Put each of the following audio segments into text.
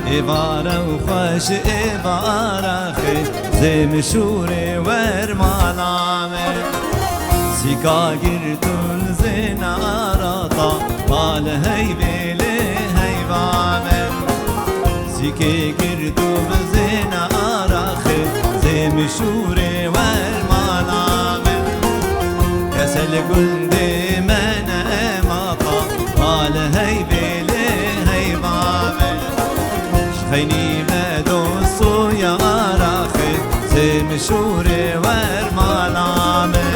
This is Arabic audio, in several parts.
إبارة وخوش إبارة خي زي مشوري ورمانامي سيكا قرتون زنارة طال هيبلي هيبامي سيكي قرتون زنارة خي زي مشوري ورمانامي كسل قلدي من مطا طال هيبلي هيبامي خيني مدوسو يا راخي زي مشوري ورمانامي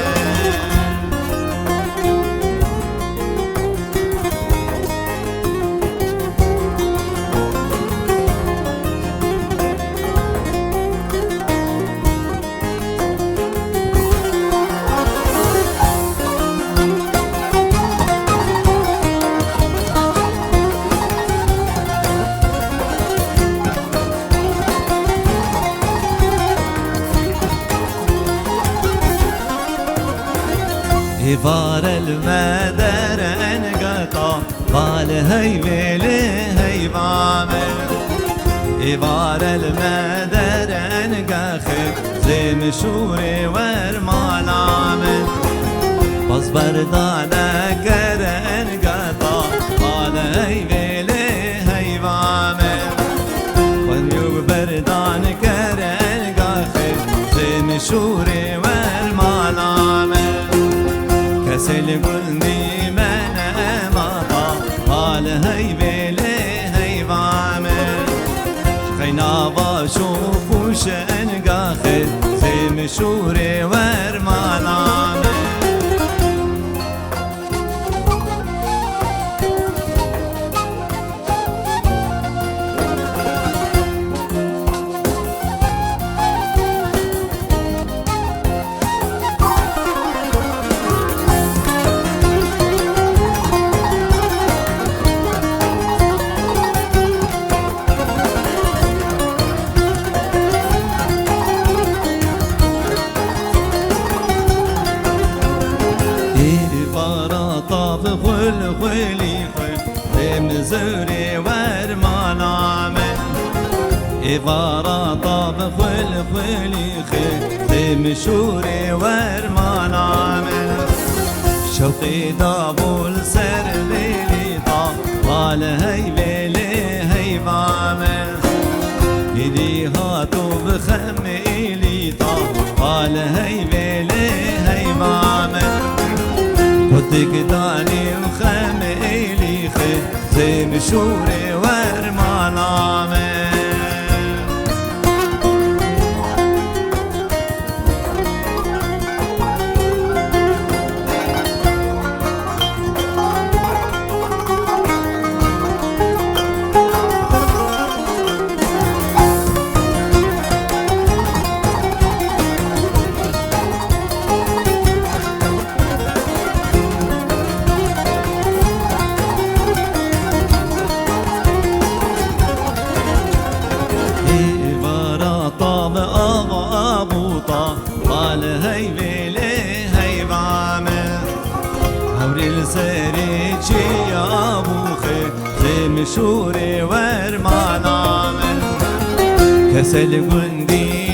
إبار المدر انقطع قال هيبلي هيبامي إبار المدر انقخي زي مشوري ورمانامي بس بردانك انقطع قال هيبلي هيبامي ونيو بردانك انقخي زي مشوري ورمانامي كسل قلني من مطا قال هيبلي هيبامي خينا بشوف وش انقاخد زي مشوري ورمانامي خل خلي خل مزوري ورمانامي إبارة طاب خل خلي خل مشوري ورمانامي شوقي دابول سر بيلي طال هيبلي هيبامي إلي هاتو بخميلي طال هيبلي هيبامي ودك داني وخميلي خي زي مشوري ورمانامي طال هيبلي هيبامي هوري السريجي يا بوخي زي مشوري ورمانامي كسل قندي